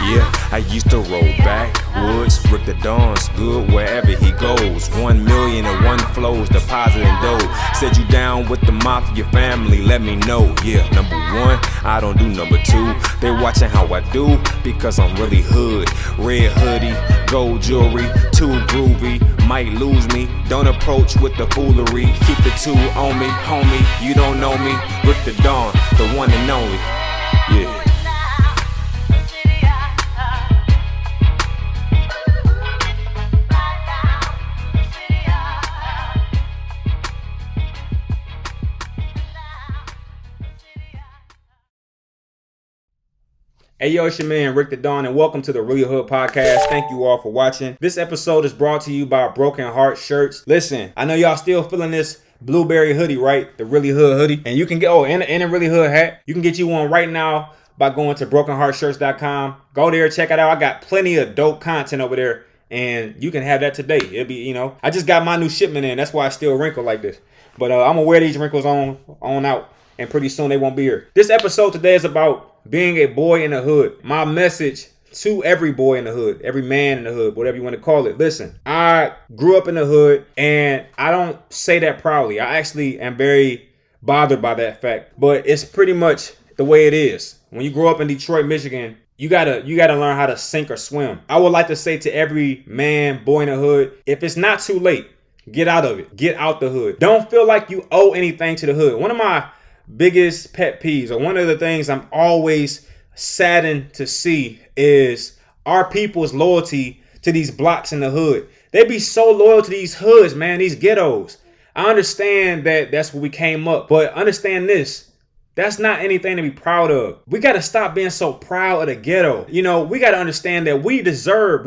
Yeah, I used to roll backwoods, Rick the Dawn's good wherever he goes. 1 million and one flows, depositing dough. Said you down with the mafia family, let me know. Yeah, number one, I don't do number two. They watching how I do because I'm really hood. Red hoodie, gold jewelry, too groovy, might lose me. Don't approach with the foolery. Keep the two on me, homie. You don't know me, Rick the Dawn, the one and only. Yeah. Hey yo, it's your man Rick the Dawn, and welcome to the Really Hood Podcast. Thank you all for watching. This episode is brought to you by Broken Heart Shirts. Listen, I know y'all still feeling this blueberry hoodie, right? The Really Hood hoodie. And you can get, and a Really Hood hat. You can get you one right now by going to brokenheartshirts.com. Go there, check it out. I got plenty of dope content over there, and you can have that today. It'll be, I just got my new shipment in. That's why I still wrinkle like this. But I'm gonna wear these wrinkles on out, and pretty soon they won't be here. This episode today is about being a boy in the hood. My message to every boy in the hood, every man in the hood, whatever you want to call it. Listen, I grew up in the hood, and I don't say that proudly. I actually am very bothered by that fact, but it's pretty much the way it is. When you grow up in Detroit, Michigan, you gotta learn how to sink or swim. I would like to say to every man, boy in the hood, if it's not too late, get out of it. Get out the hood. Don't feel like you owe anything to the hood. One of my biggest pet peeves, or one of the things I'm always saddened to see, is our people's loyalty to these blocks in the hood. They be so loyal to these hoods, man, these ghettos. I understand that that's where we came up, but understand this. That's not anything to be proud of. We got to stop being so proud of the ghetto. We got to understand that we deserve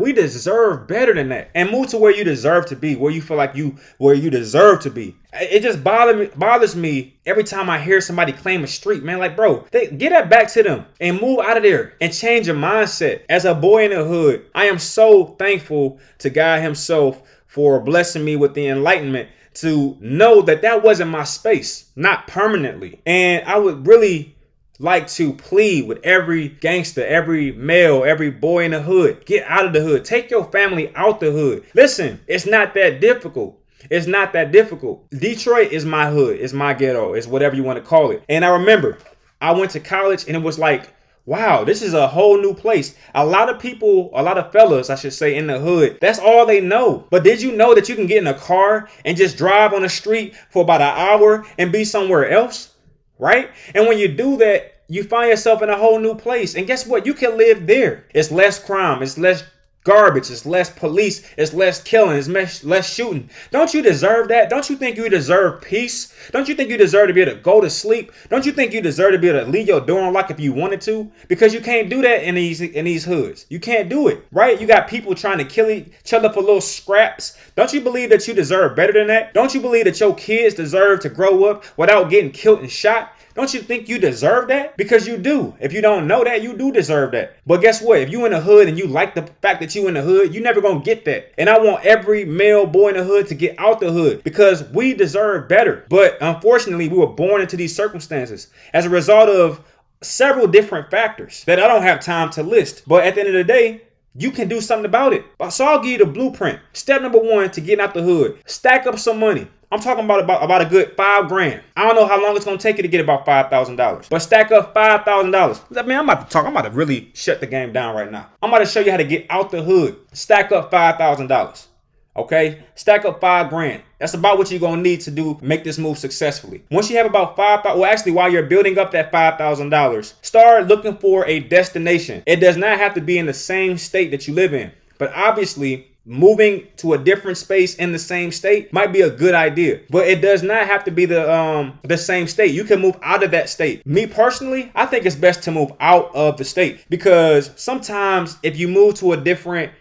better than that, and move to where you deserve to be, where you feel like where you deserve to be. It just bothers me every time I hear somebody claim a street, man. Like, bro, get that back to them and move out of there and change your mindset. As a boy in the hood, I am so thankful to God himself for blessing me with the enlightenment to know that wasn't my space, not permanently. And I would really like to plead with every gangster, every male, every boy in the hood, get out of the hood. Take your family out the hood. Listen, it's not that difficult. It's not that difficult. Detroit is my hood. It's my ghetto. It's whatever you want to call it. And I remember I went to college, and it was like, wow, this is a whole new place. A lot of fellas, I should say, in the hood, that's all they know. But did you know that you can get in a car and just drive on the street for about an hour and be somewhere else, right? And when you do that, you find yourself in a whole new place. And guess what? You can live there. It's less crime. It's less garbage. It's less police. It's less killing. It's less shooting. Don't you deserve that? Don't you think you deserve peace? Don't you think you deserve to be able to go to sleep? Don't you think you deserve to be able to leave your door unlocked if you wanted to? Because you can't do that in these hoods. You can't do it, right? You got people trying to kill each other for little scraps. Don't you believe that you deserve better than that? Don't you believe that your kids deserve to grow up without getting killed and shot? Don't you think you deserve that? Because you do. If you don't know that, you do deserve that. But guess what? If you in the hood and you like the fact that you in the hood, you never gonna get that. And I want every male boy in the hood to get out the hood, because we deserve better. But unfortunately, we were born into these circumstances as a result of several different factors that I don't have time to list. But at the end of the day, you can do something about it. So I'll give you the blueprint. Step number one to getting out the hood: stack up some money. I'm talking about a good $5,000. I don't know how long it's gonna take you to get about $5,000, but stack up $5,000. I mean, I'm about to really shut the game down right now. I'm about to show you how to get out the hood. Stack up $5,000. Okay, stack up $5,000. That's about what you're gonna need to make this move successfully. Once you have about $5,000, well, actually, while you're building up that $5,000, start looking for a destination. It does not have to be in the same state that you live in, but obviously, moving to a different space in the same state might be a good idea, but it does not have to be the same state. You can move out of that state. Me personally, I think it's best to move out of the state, because sometimes if you move to a different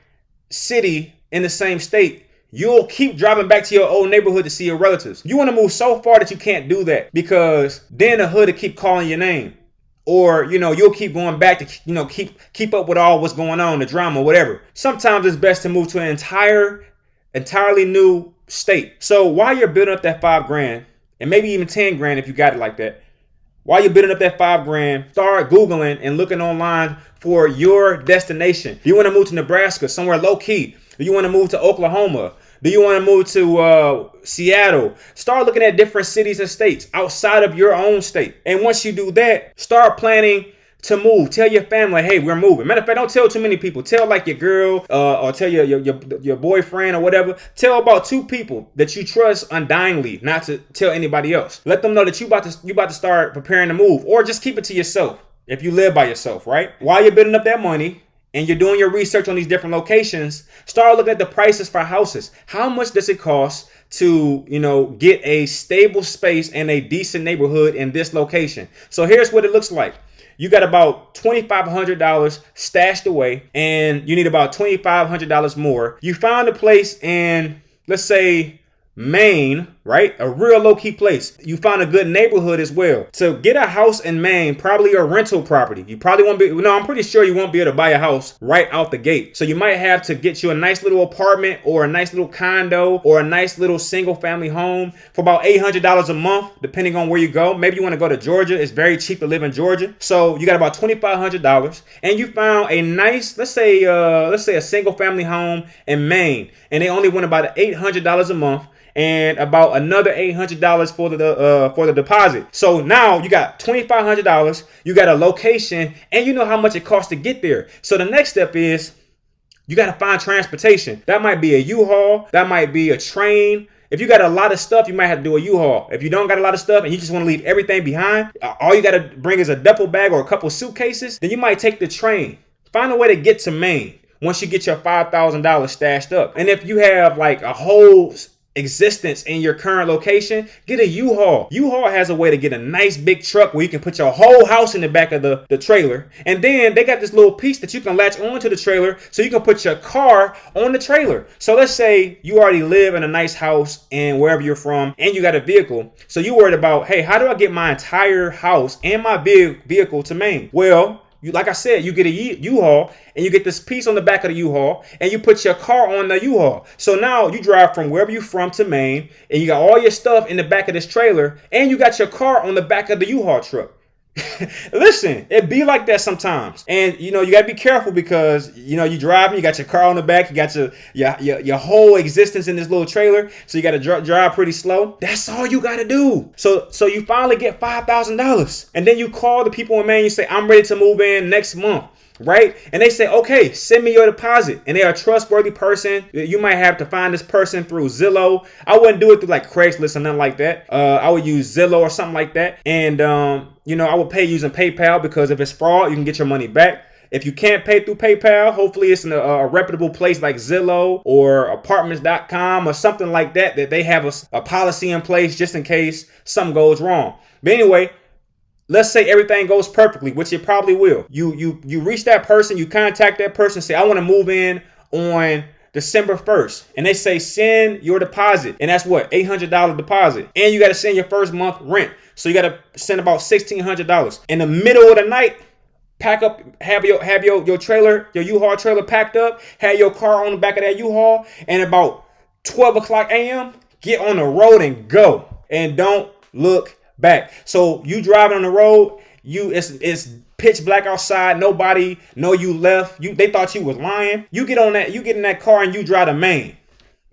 city in the same state, you'll keep driving back to your old neighborhood to see your relatives. You want to move so far that you can't do that, because then the hood will keep calling your name. Or, you'll keep going back to, keep up with all what's going on, the drama, whatever. Sometimes it's best to move to an entirely new state. So while you're building up that $5,000, and maybe even $10,000 if you got it like that, While you're building up that 5 grand, start Googling and looking online for your destination. Do you want to move to Nebraska, somewhere low key? Do you want to move to Oklahoma? Do you want to move to Seattle? Start looking at different cities and states outside of your own state. And once you do that, start planning to move. Tell your family, hey, we're moving. Matter of fact, don't tell too many people. Tell like your girl or tell your boyfriend or whatever. Tell about 2 people that you trust undyingly, not to tell anybody else. Let them know that you about to start preparing to move, or just keep it to yourself if you live by yourself, right? While you're building up that money and you're doing your research on these different locations, start looking at the prices for houses. How much does it cost to, get a stable space in a decent neighborhood in this location? So here's what it looks like. You got about $2,500 stashed away, and you need about $2,500 more. You found a place in, let's say, Maine, right? A real low-key place. You found a good neighborhood as well. To get a house in Maine, probably a rental property. You probably won't be, I'm pretty sure you won't be able to buy a house right out the gate. So you might have to get you a nice little apartment or a nice little condo or a nice little single family home for about $800 a month, depending on where you go. Maybe you want to go to Georgia. It's very cheap to live in Georgia. So you got about $2,500, and you found a nice, let's say a single family home in Maine, and they only want about $800 a month, and about another $800 for the deposit. So now you got $2,500, you got a location, and you know how much it costs to get there. So the next step is you got to find transportation. That might be a U-Haul, that might be a train. If you got a lot of stuff, you might have to do a U-Haul. If you don't got a lot of stuff and you just want to leave everything behind, all you got to bring is a duffel bag or a couple suitcases, then you might take the train. Find a way to get to Maine once you get your $5,000 stashed up. And if you have like a whole existence in your current location, get a U-Haul. U-Haul has a way to get a nice big truck where you can put your whole house in the back of the trailer. And then they got this little piece that you can latch onto the trailer so you can put your car on the trailer. So let's say you already live in a nice house and wherever you're from, and you got a vehicle. So you worried about, hey, how do I get my entire house and my big vehicle to Maine? Well, like I said, you get a U-Haul and you get this piece on the back of the U-Haul and you put your car on the U-Haul. So now you drive from wherever you're from to Maine and you got all your stuff in the back of this trailer and you got your car on the back of the U-Haul truck. Listen, it be like that sometimes. And you got to be careful because you driving, you got your car on the back, you got your whole existence in this little trailer, so you got to drive pretty slow. That's all you got to do. So you finally get $5,000 and then you call the people in Maine, you say, I'm ready to move in next month. Right? And they say, okay, send me your deposit. And they're a trustworthy person. You might have to find this person through Zillow. I wouldn't do it through like Craigslist or nothing like that. I would use Zillow or something like that. And, I would pay using PayPal, because if it's fraud, you can get your money back. If you can't pay through PayPal, hopefully it's in a reputable place like Zillow or apartments.com or something like that they have a policy in place just in case something goes wrong. But anyway, let's say everything goes perfectly, which it probably will. You reach that person, you contact that person, say, I want to move in on December 1st. And they say, send your deposit. And that's what? $800 deposit. And you got to send your first month rent. So you got to send about $1,600. In the middle of the night, pack up, have your trailer, your U-Haul trailer packed up, have your car on the back of that U-Haul, and about 12 o'clock a.m., get on the road and go. And don't look back. So you driving on the road, it's pitch black outside, nobody know you left. They thought you was lying. You get in that car and you drive to Maine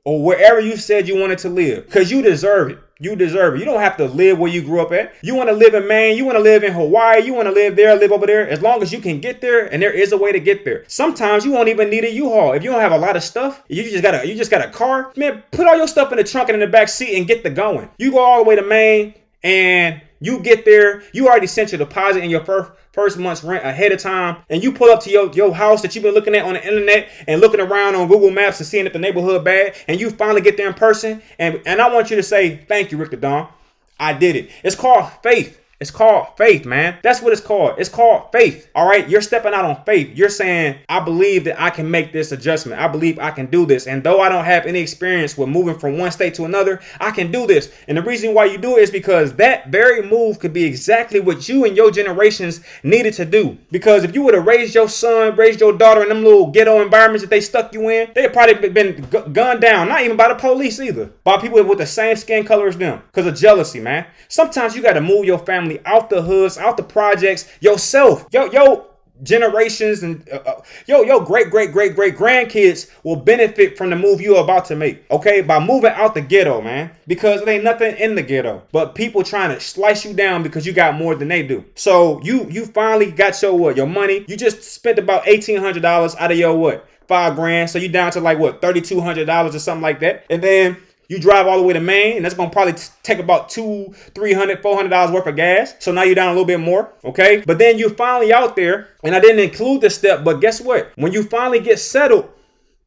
or wherever you said you wanted to live, because you deserve it. You deserve it. You don't have to live where you grew up at. You want to live in Maine, you want to live in Hawaii, you want to live there, live over there, as long as you can get there, and there is a way to get there. Sometimes you won't even need a U-Haul. If you don't have a lot of stuff, you just got a car, man, put all your stuff in the trunk and in the back seat and get the going. You go all the way to Maine, and you get there, you already sent your deposit and your first month's rent ahead of time, and you pull up to your house that you've been looking at on the internet and looking around on Google Maps and seeing if the neighborhood bad, and you finally get there in person, and I want you to say, thank you, Rick the Don. I did it. It's called faith. It's called faith, man. That's what it's called. It's called faith. All right. You're stepping out on faith. You're saying, I believe that I can make this adjustment. I believe I can do this. And though I don't have any experience with moving from one state to another, I can do this. And the reason why you do it is because that very move could be exactly what you and your generations needed to do. Because if you would have raised your son, raised your daughter in them little ghetto environments that they stuck you in, they'd probably been gunned down. Not even by the police either. By people with the same skin color as them. Because of jealousy, man. Sometimes you got to move your family family out the hoods, out the projects, yourself, yo generations and your great grandkids will benefit from the move you're about to make, okay, by moving out the ghetto, man, because there ain't nothing in the ghetto but people trying to slice you down because you got more than they do. So you finally got your money. You just spent about $1,800 out of your $5,000, so you down to like $3,200 or something like that, and then you drive all the way to Maine, and that's going to probably take about $200, $300, $400 worth of gas. So now you're down a little bit more, okay? But then you finally out there, and I didn't include this step, but guess what? When you finally get settled,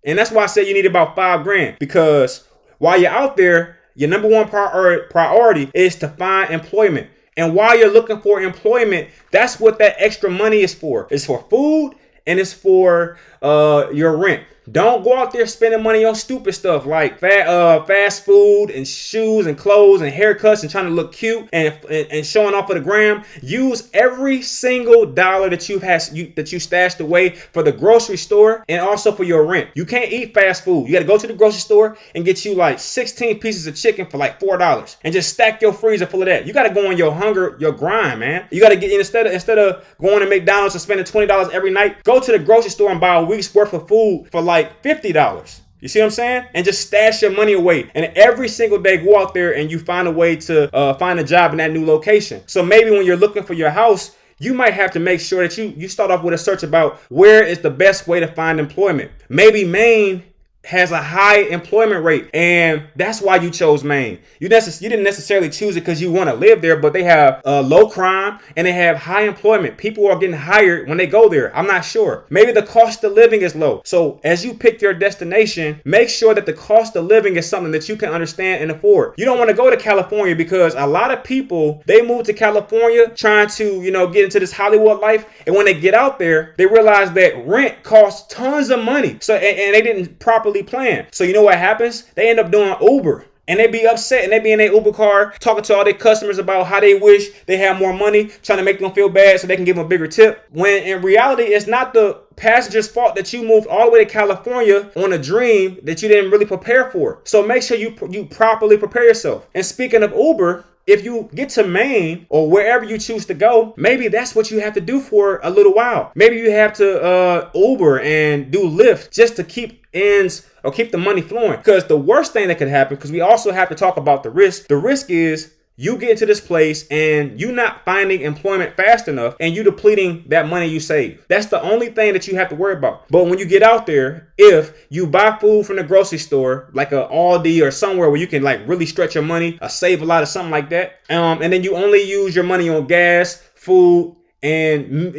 and that's why I said you need about $5,000, because while you're out there, your number one priority is to find employment. And while you're looking for employment, that's what that extra money is for. It's for food, and it's for your rent. Don't go out there spending money on stupid stuff like fast food and shoes and clothes and haircuts and trying to look cute and showing off for the gram. Use every single dollar that you stashed away for the grocery store and also for your rent. You can't eat fast food. You got to go to the grocery store and get you like 16 pieces of chicken for like $4 and just stack your freezer full of that. You got to go on your hunger, your grind, man. You got to get instead of going to McDonald's and spending $20 every night, go to the grocery store and buy a week's worth of food for like $50. You see what I'm saying? And just stash your money away. And every single day, go out there and you find a way to find a job in that new location. So maybe when you're looking for your house, you might have to make sure that you start off with a search about where is the best way to find employment. Maybe Maine has a high employment rate, and that's why you chose Maine. You didn't necessarily choose it because you want to live there, but they have low crime and they have high employment. People are getting hired when they go there. I'm not sure. Maybe the cost of living is low. So as you pick your destination, make sure that the cost of living is something that you can understand and afford. You don't want to go to California because a lot of people, they move to California trying to, get into this Hollywood life. And when they get out there, they realize that rent costs tons of money. So, and they didn't properly plan. So you know what happens? They end up doing Uber. And they be upset and they be in their Uber car talking to all their customers about how they wish they had more money, trying to make them feel bad so they can give them a bigger tip. When in reality, it's not the passenger's fault that you moved all the way to California on a dream that you didn't really prepare for. So make sure you properly prepare yourself. And speaking of Uber, if you get to Maine or wherever you choose to go, maybe that's what you have to do for a little while. Maybe you have to Uber and do Lyft just to keep ends or keep the money flowing. Because the worst thing that could happen, because we also have to talk about the risk. The risk is you get into this place and you not finding employment fast enough and you depleting that money you save. That's the only thing that you have to worry about. But when you get out there, if you buy food from the grocery store, like a Aldi or somewhere where you can like really stretch your money, save a lot of something like that, and then you only use your money on gas, food, and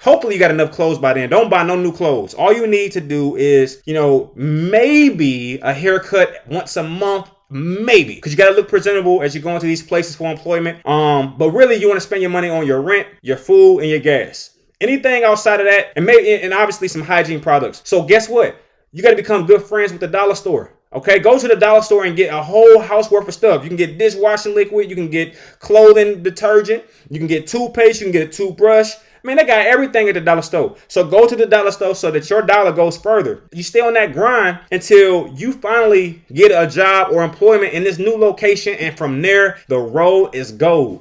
hopefully you got enough clothes by then. Don't buy no new clothes. All you need to do is, maybe a haircut once a month. Maybe, because you got to look presentable as you go into these places for employment. But really, you want to spend your money on your rent, your food, and your gas. Anything outside of that, and obviously some hygiene products. So guess what? You got to become good friends with the dollar store. Okay, go to the dollar store and get a whole house worth of stuff. You can get dishwashing liquid, you can get clothing detergent, you can get toothpaste, you can get a toothbrush. Man, they got everything at the dollar store. So go to the dollar store so that your dollar goes further. You stay on that grind until you finally get a job or employment in this new location. And from there, the road is gold.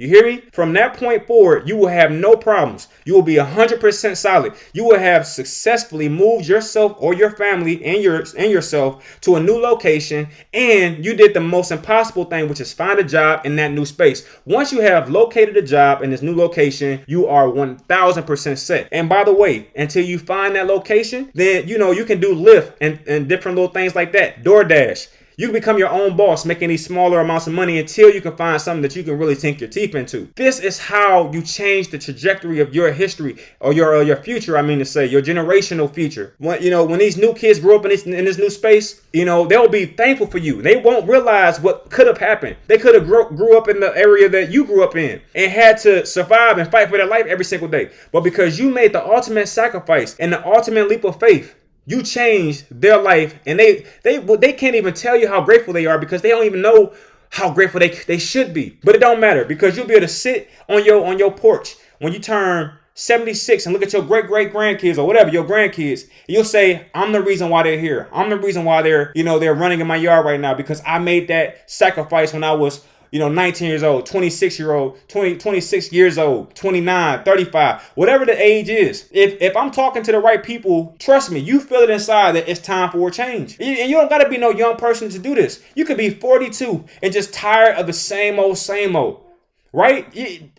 You hear me? From that point forward, you will have no problems. You will be 100% solid. You will have successfully moved yourself or your family and yourself to a new location. And you did the most impossible thing, which is find a job in that new space. Once you have located a job in this new location, you are 1000% set. And by the way, until you find that location, then, you can do Lyft and different little things like that. DoorDash. You can become your own boss, making these smaller amounts of money until you can find something that you can really sink your teeth into. This is how you change the trajectory of your history or your future. I mean to say your generational future. When these new kids grow up in this new space, they'll be thankful for you. They won't realize what could have happened. They could have grew up in the area that you grew up in and had to survive and fight for their life every single day. But because you made the ultimate sacrifice and the ultimate leap of faith, you changed their life, and they can't even tell you how grateful they are because they don't even know how grateful they should be. But it don't matter because you'll be able to sit on your porch when you turn 76 and look at your great grandkids or whatever, your grandkids, and you'll say, I'm the reason why they're here. I'm the reason why they're running in my yard right now because I made that sacrifice when I was 19 years old, 26 years old, 29, 35, whatever the age is. If I'm talking to the right people, trust me, you feel it inside that it's time for a change. And you don't got to be no young person to do this. You could be 42 and just tired of the same old. Right?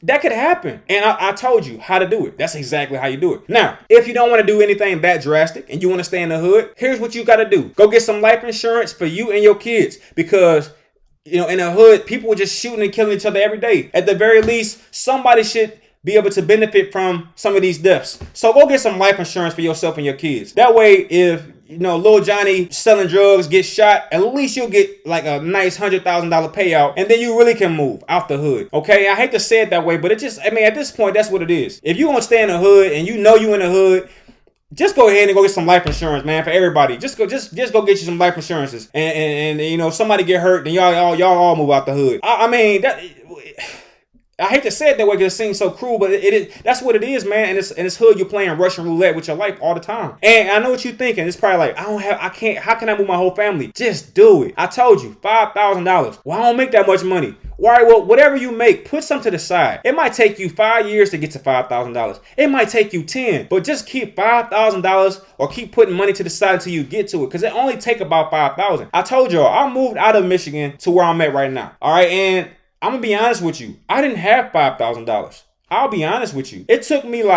That could happen. And I told you how to do it. That's exactly how you do it. Now, if you don't want to do anything that drastic and you want to stay in the hood, here's what you got to do. Go get some life insurance for you and your kids, because in the hood, people are just shooting and killing each other every day. At the very least, somebody should be able to benefit from some of these deaths. So go get some life insurance for yourself and your kids. That way, if little Johnny selling drugs gets shot, at least you'll get like a nice $100,000 payout, and then you really can move out the hood. Okay, I hate to say it that way, but at this point, that's what it is. If you want to stay in the hood and you in the hood, just go ahead and go get some life insurance, man, for everybody. Just go get you some life insurances, and if somebody get hurt, then y'all all move out the hood. I hate to say it that way because it seems so cruel, but that's what it is, man. And it's hood, you're playing Russian roulette with your life all the time. And I know what you're thinking. It's probably like, how can I move my whole family? Just do it. I told you, $5,000. Well, I don't make that much money. All right, well, whatever you make, put some to the side. It might take you 5 years to get to $5,000. It might take you 10, but just keep $5,000 or keep putting money to the side until you get to it, because it only take about $5,000. I told y'all, I moved out of Michigan to where I'm at right now. All right, and I'm going to be honest with you. I didn't have $5,000. I'll be honest with you. It took me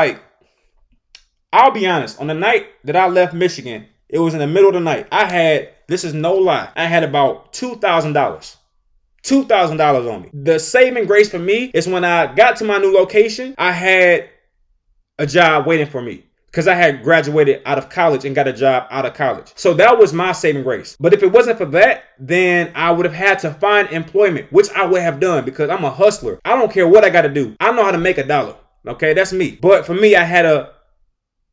I'll be honest, on the night that I left Michigan, it was in the middle of the night. This is no lie, I had about $2,000. $2,000 on me. The saving grace for me is when I got to my new location, I had a job waiting for me, because I had graduated out of college and got a job out of college. So that was my saving grace. But if it wasn't for that, then I would have had to find employment, which I would have done, because I'm a hustler. I don't care what I got to do. I know how to make $1. Okay, that's me. But for me, I had a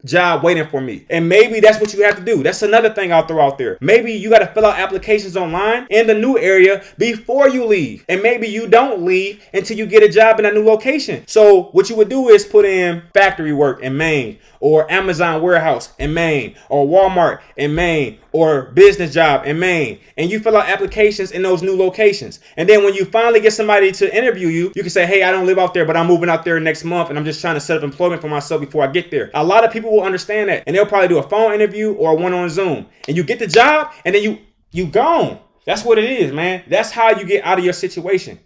job waiting for me. And maybe that's what you have to do. That's another thing I'll throw out there. Maybe you got to fill out applications online in the new area before you leave. And maybe you don't leave until you get a job in a new location. So what you would do is put in factory work in Maine, or Amazon warehouse in Maine, or Walmart in Maine, or business job in Maine. And you fill out applications in those new locations. And then when you finally get somebody to interview you, you can say, hey, I don't live out there, but I'm moving out there next month, and I'm just trying to set up employment for myself before I get there. A lot of people will understand that, and they'll probably do a phone interview or one on Zoom. And you get the job, and then you gone. That's what it is, man. That's how you get out of your situation.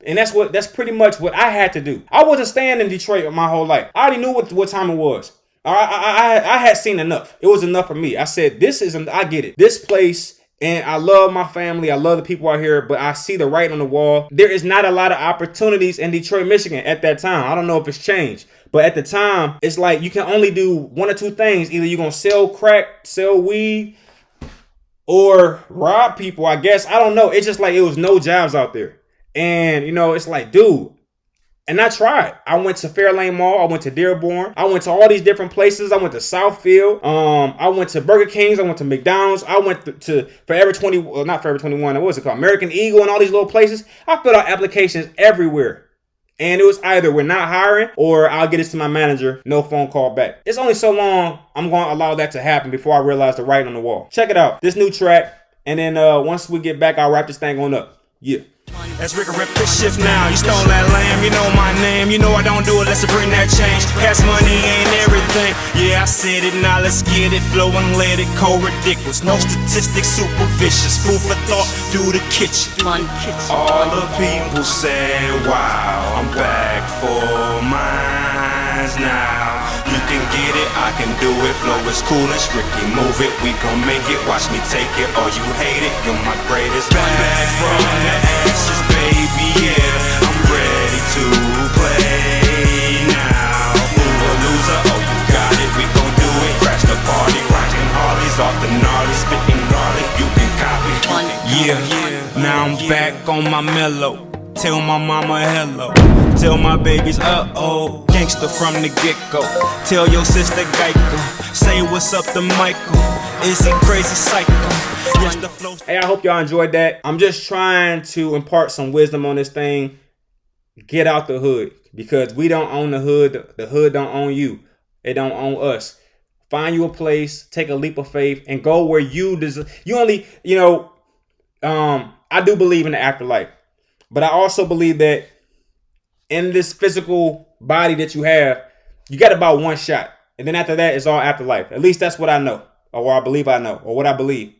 And that's pretty much what I had to do. I wasn't staying in Detroit my whole life. I already knew what time it was. I had seen enough. It was enough for me. I said, I get it. This place, and I love my family. I love the people out here, but I see the writing on the wall. There is not a lot of opportunities in Detroit, Michigan at that time. I don't know if it's changed, but at the time, it's like you can only do one or two things. Either you're going to sell crack, sell weed, or rob people, I guess. I don't know. It's just like it was no jobs out there. And, it's like, dude. And I tried. I went to Fairlane Mall. I went to Dearborn. I went to all these different places. I went to Southfield. I went to Burger King's. I went to McDonald's. I went to Forever 20. Well, not Forever 21. What was it called? American Eagle and all these little places. I filled out applications everywhere. And it was either we're not hiring or I'll get this to my manager. No phone call back. It's only so long I'm going to allow that to happen before I realize the writing on the wall. Check it out. This new track. And then once we get back, I'll wrap this thing on up. Yeah. As Rick rip this shift now, you stole that lamb, you know my name. You know I don't do it unless I bring that change. Cash money ain't everything. Yeah, I said it, now let's get it. Flow and let it cold, ridiculous. No statistics, super vicious. Food for thought, do the kitchen. All the people say, wow, I'm back for mines now. You can get it, I can do it. Flow is cool and strictly move it. We gon' make it, watch me take it. Or you hate it, you're my greatest. Back from the ashes, baby, yeah. I'm ready to play now. Who a loser? Oh, you got it, we gon' do it. Crash the party, rockin' Harleys off the gnarly, spittin' garlic. You can copy. Yeah, now I'm back on my mellow. Tell my mama hello. Tell my babies uh-oh. Gangsta from the get-go. Tell your sister Geico. Say what's up to Michael. Is he crazy psycho? Yes, the flow. Hey, I hope y'all enjoyed that. I'm just trying to impart some wisdom on this thing. Get out the hood. Because we don't own the hood. The hood don't own you. It don't own us. Find you a place. Take a leap of faith. And go where you deserve. You only, I do believe in the afterlife. But I also believe that in this physical body that you have, you got about one shot. And then after that, it's all afterlife. At least that's what I know, or what I know, or what I believe.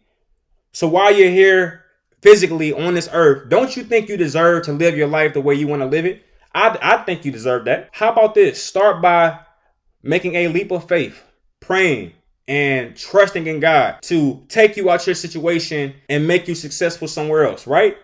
So while you're here physically on this earth, don't you think you deserve to live your life the way you want to live it? I think you deserve that. How about this? Start by making a leap of faith, praying and trusting in God to take you out your situation and make you successful somewhere else, right?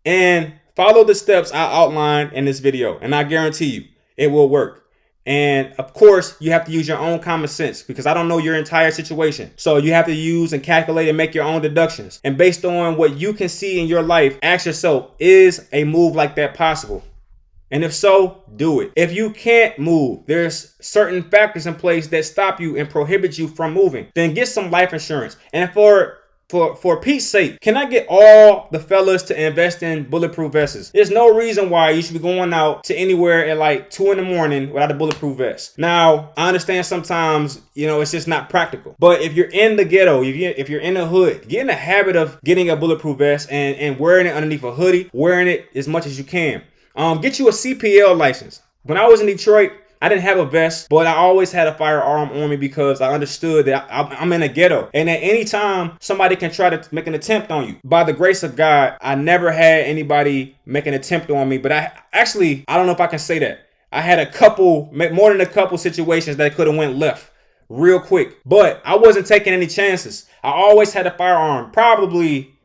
And follow the steps I outlined in this video, and I guarantee you it will work. And of course, you have to use your own common sense because I don't know your entire situation. So you have to use and calculate and make your own deductions. And based on what you can see in your life, ask yourself, is a move like that possible? And if so, do it. If you can't move, there's certain factors in place that stop you and prohibit you from moving. Then get some life insurance. And for Pete's sake, can I get all the fellas to invest in bulletproof vests? There's no reason why you should be going out to anywhere at like 2 a.m. without a bulletproof vest. Now, I understand sometimes, it's just not practical. But if you're in the ghetto, if you're in the hood, get in the habit of getting a bulletproof vest and wearing it underneath a hoodie, wearing it as much as you can. Get you a CPL license. When I was in Detroit, I didn't have a vest, but I always had a firearm on me because I understood that I'm in a ghetto. And at any time, somebody can try to make an attempt on you. By the grace of God, I never had anybody make an attempt on me. But I don't know if I can say that. I had more than a couple situations that could have went left real quick. But I wasn't taking any chances. I always had a firearm, probably.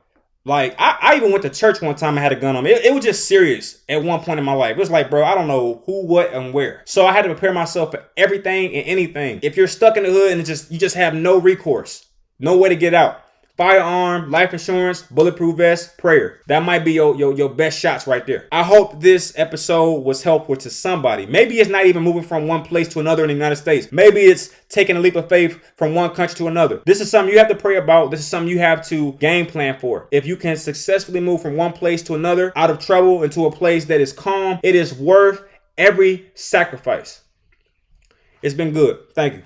Like, I even went to church one time and had a gun on me. It was just serious at one point in my life. It was like, bro, I don't know who, what, and where. So I had to prepare myself for everything and anything. If you're stuck in the hood and you just have no recourse, no way to get out, firearm, life insurance, bulletproof vest, prayer. That might be your best shots right there. I hope this episode was helpful to somebody. Maybe it's not even moving from one place to another in the United States. Maybe it's taking a leap of faith from one country to another. This is something you have to pray about. This is something you have to game plan for. If you can successfully move from one place to another, out of trouble, into a place that is calm, it is worth every sacrifice. It's been good. Thank you.